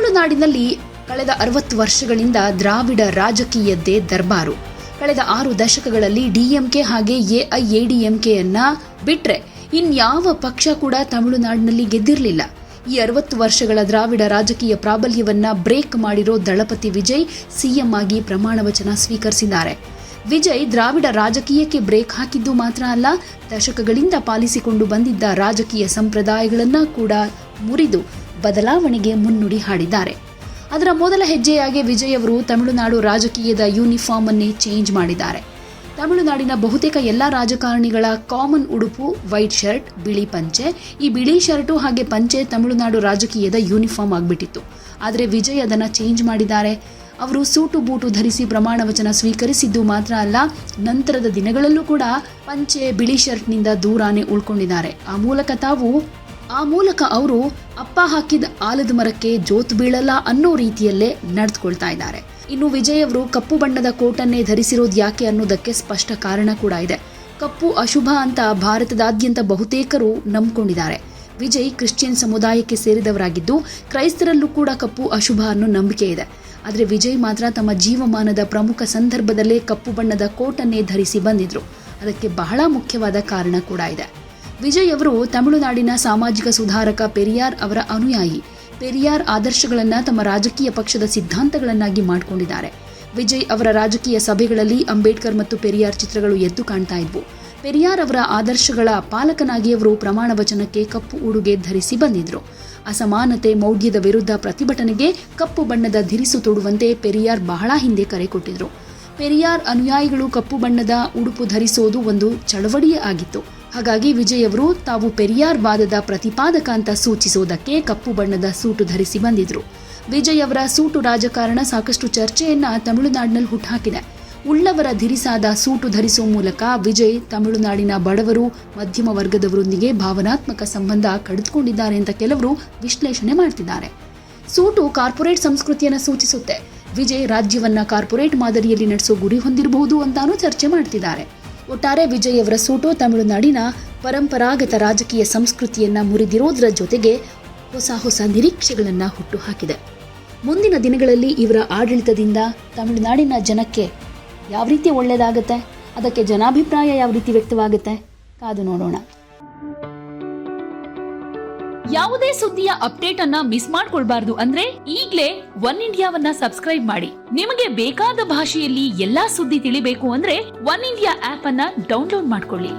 ತಮಿಳುನಾಡಿನಲ್ಲಿ ಕಳೆದ 60 ವರ್ಷಗಳಿಂದ ದ್ರಾವಿಡ ರಾಜಕೀಯದ್ದೇ ದರ್ಬಾರು. ಕಳೆದ 6 ದಶಕಗಳಲ್ಲಿ ಡಿಎಂಕೆ ಹಾಗೆ ಎಐಎಡಿಎಂಕೆಯನ್ನ ಬಿಟ್ರೆ ಇನ್ಯಾವ ಪಕ್ಷ ಕೂಡ ತಮಿಳುನಾಡಿನಲ್ಲಿ ಗೆದ್ದಿರಲಿಲ್ಲ. ಈ 60 ವರ್ಷಗಳ ದ್ರಾವಿಡ ರಾಜಕೀಯ ಪ್ರಾಬಲ್ಯವನ್ನ ಬ್ರೇಕ್ ಮಾಡಿರೋ ದಳಪತಿ ವಿಜಯ್ ಸಿಎಂ ಆಗಿ ಪ್ರಮಾಣ ವಚನ ಸ್ವೀಕರಿಸಿದ್ದಾರೆ. ವಿಜಯ್ ದ್ರಾವಿಡ ರಾಜಕೀಯಕ್ಕೆ ಬ್ರೇಕ್ ಹಾಕಿದ್ದು ಮಾತ್ರ ಅಲ್ಲ, ದಶಕಗಳಿಂದ ಪಾಲಿಸಿಕೊಂಡು ಬಂದಿದ್ದ ರಾಜಕೀಯ ಸಂಪ್ರದಾಯಗಳನ್ನ ಕೂಡ ಮುರಿದು ಬದಲಾವಣೆಗೆ ಮುನ್ನುಡಿ ಹಾಡಿದ್ದಾರೆ. ಅದರ ಮೊದಲ ಹೆಜ್ಜೆಯಾಗಿ ವಿಜಯ್ ಅವರು ತಮಿಳುನಾಡು ರಾಜಕೀಯದ ಯೂನಿಫಾರ್ಮ್ ಅನ್ನೇ ಚೇಂಜ್ ಮಾಡಿದ್ದಾರೆ. ತಮಿಳುನಾಡಿನ ಬಹುತೇಕ ಎಲ್ಲಾ ರಾಜಕಾರಣಿಗಳ ಕಾಮನ್ ಉಡುಪು ವೈಟ್ ಶರ್ಟ್, ಬಿಳಿ ಪಂಚೆ. ಈ ಬಿಳಿ ಶರ್ಟು ಹಾಗೆ ಪಂಚೆ ತಮಿಳುನಾಡು ರಾಜಕೀಯದ ಯೂನಿಫಾರ್ಮ್ ಆಗಿಬಿಟ್ಟಿತ್ತು. ಆದರೆ ವಿಜಯ್ ಅದನ್ನು ಚೇಂಜ್ ಮಾಡಿದ್ದಾರೆ. ಅವರು ಸೂಟು ಬೂಟು ಧರಿಸಿ ಪ್ರಮಾಣ ವಚನ ಸ್ವೀಕರಿಸಿದ್ದು ಮಾತ್ರ ಅಲ್ಲ, ನಂತರದ ದಿನಗಳಲ್ಲೂ ಕೂಡ ಪಂಚೆ ಬಿಳಿ ಶರ್ಟ್ನಿಂದ ದೂರಾನೇ ಉಳ್ಕೊಂಡಿದ್ದಾರೆ. ಆ ಮೂಲಕ ಅವರು ಅಪ್ಪ ಹಾಕಿದ ಆಲದ ಮರಕ್ಕೆ ಜೋತು ಬೀಳಲ್ಲ ಅನ್ನೋ ರೀತಿಯಲ್ಲೇ ನಡೆದುಕೊಳ್ತಾ ಇದ್ದಾರೆ. ಇನ್ನು ವಿಜಯ್ ಅವರು ಕಪ್ಪು ಬಣ್ಣದ ಕೋಟನ್ನೇ ಧರಿಸಿರೋದು ಯಾಕೆ ಅನ್ನೋದಕ್ಕೆ ಸ್ಪಷ್ಟ ಕಾರಣ ಕೂಡ ಇದೆ. ಕಪ್ಪು ಅಶುಭ ಅಂತ ಭಾರತದಾದ್ಯಂತ ಬಹುತೇಕರು ನಂಬಿಕೊಂಡಿದ್ದಾರೆ. ವಿಜಯ್ ಕ್ರಿಶ್ಚಿಯನ್ ಸಮುದಾಯಕ್ಕೆ ಸೇರಿದವರಾಗಿದ್ದು ಕ್ರೈಸ್ತರಲ್ಲೂ ಕೂಡ ಕಪ್ಪು ಅಶುಭ ಅನ್ನೋ ನಂಬಿಕೆ ಇದೆ. ಆದರೆ ವಿಜಯ್ ಮಾತ್ರ ತಮ್ಮ ಜೀವಮಾನದ ಪ್ರಮುಖ ಸಂದರ್ಭದಲ್ಲೇ ಕಪ್ಪು ಬಣ್ಣದ ಕೋಟನ್ನೇ ಧರಿಸಿ ಬಂದಿದ್ರು. ಅದಕ್ಕೆ ಬಹಳ ಮುಖ್ಯವಾದ ಕಾರಣ ಕೂಡ ಇದೆ. ವಿಜಯ್ ಅವರು ತಮಿಳುನಾಡಿನ ಸಾಮಾಜಿಕ ಸುಧಾರಕ ಪೆರಿಯಾರ್ ಅವರ ಅನುಯಾಯಿ. ಪೆರಿಯಾರ್ ಆದರ್ಶಗಳನ್ನು ತಮ್ಮ ರಾಜಕೀಯ ಪಕ್ಷದ ಸಿದ್ಧಾಂತಗಳನ್ನಾಗಿ ಮಾಡಿಕೊಂಡಿದ್ದಾರೆ. ವಿಜಯ್ ಅವರ ರಾಜಕೀಯ ಸಭೆಗಳಲ್ಲಿ ಅಂಬೇಡ್ಕರ್ ಮತ್ತು ಪೆರಿಯಾರ್ ಚಿತ್ರಗಳು ಎದ್ದು ಕಾಣ್ತಾ ಇದ್ವು. ಪೆರಿಯಾರ್ ಅವರ ಆದರ್ಶಗಳ ಪಾಲಕನಾಗಿ ಅವರು ಪ್ರಮಾಣ ವಚನಕ್ಕೆ ಕಪ್ಪು ಉಡುಗೆ ಧರಿಸಿ ಬಂದಿದ್ರು. ಅಸಮಾನತೆ ಮೌಢ್ಯದ ವಿರುದ್ಧ ಪ್ರತಿಭಟನೆಗೆ ಕಪ್ಪು ಬಣ್ಣದ ಧಿರಿಸು ತೊಡುವಂತೆ ಪೆರಿಯಾರ್ ಬಹಳ ಹಿಂದೆ ಕರೆ ಕೊಟ್ಟಿದ್ರು. ಪೆರಿಯಾರ್ ಅನುಯಾಯಿಗಳು ಕಪ್ಪು ಬಣ್ಣದ ಉಡುಪು ಧರಿಸೋದು ಒಂದು ಚಳವಳಿಯೇ ಆಗಿತ್ತು. ಹಾಗಾಗಿ ವಿಜಯ್ ಅವರು ತಾವು ಪೆರಿಯಾರ್ ವಾದದ ಪ್ರತಿಪಾದಕ ಅಂತ ಸೂಚಿಸೋದಕ್ಕೆ ಕಪ್ಪು ಬಣ್ಣದ ಸೂಟು ಧರಿಸಿ ಬಂದಿದ್ರು. ವಿಜಯ್ ಅವರ ಸೂಟು ರಾಜಕಾರಣ ಸಾಕಷ್ಟು ಚರ್ಚೆಯನ್ನ ತಮಿಳುನಾಡಿನಲ್ಲಿ ಹುಟ್ಟುಹಾಕಿದೆ. ಉಳ್ಳವರ ಧಿರಿಸಾದ ಸೂಟು ಧರಿಸುವ ಮೂಲಕ ವಿಜಯ್ ತಮಿಳುನಾಡಿನ ಬಡವರು ಮಧ್ಯಮ ವರ್ಗದವರೊಂದಿಗೆ ಭಾವನಾತ್ಮಕ ಸಂಬಂಧ ಕಡಿದುಕೊಂಡಿದ್ದಾರೆ ಅಂತ ಕೆಲವರು ವಿಶ್ಲೇಷಣೆ ಮಾಡ್ತಿದ್ದಾರೆ. ಸೂಟು ಕಾರ್ಪೊರೇಟ್ ಸಂಸ್ಕೃತಿಯನ್ನು ಸೂಚಿಸುತ್ತೆ. ವಿಜಯ್ ರಾಜ್ಯವನ್ನ ಕಾರ್ಪೊರೇಟ್ ಮಾದರಿಯಲ್ಲಿ ನಡೆಸೋ ಗುರಿ ಹೊಂದಿರಬಹುದು ಅಂತಾನೂ ಚರ್ಚೆ ಮಾಡ್ತಿದ್ದಾರೆ. ಒಟ್ಟಾರೆ ವಿಜಯ್ ಅವರ ಸೂಟು ತಮಿಳುನಾಡಿನ ಪರಂಪರಾಗತ ರಾಜಕೀಯ ಸಂಸ್ಕೃತಿಯನ್ನ ಮುರಿದಿರೋದ್ರ ಜೊತೆಗೆ ಹೊಸ ನಿರೀಕ್ಷೆಗಳನ್ನ ಹುಟ್ಟುಹಾಕಿದೆ. ಮುಂದಿನ ದಿನಗಳಲ್ಲಿ ಇವರ ಆಡಳಿತದಿಂದ ತಮಿಳುನಾಡಿನ ಜನಕ್ಕೆ ಯಾವ ರೀತಿ ಒಳ್ಳೆಯದಾಗುತ್ತೆ, ಅದಕ್ಕೆ ಜನಾಭಿಪ್ರಾಯ ಯಾವ ರೀತಿ ವ್ಯಕ್ತವಾಗುತ್ತೆ, ಕಾದು ನೋಡೋಣ. ಯಾವುದೇ ಸುದ್ದಿಯ ಅಪ್ಡೇಟ್ ಅನ್ನ ಮಿಸ್ ಮಾಡ್ಕೊಳ್ಬಾರ್ದು ಅಂದ್ರೆ ಈಗ್ಲೇ ಒನ್ ಇಂಡಿಯಾವನ್ನ ಸಬ್ಸ್ಕ್ರೈಬ್ ಮಾಡಿ. ನಿಮಗೆ ಬೇಕಾದ ಭಾಷೆಯಲ್ಲಿ ಎಲ್ಲಾ ಸುದ್ದಿ ತಿಳಿಬೇಕು ಅಂದ್ರೆ ಒನ್ ಇಂಡಿಯಾ ಆಪ್ ಅನ್ನ ಡೌನ್ಲೋಡ್ ಮಾಡ್ಕೊಳ್ಳಿ.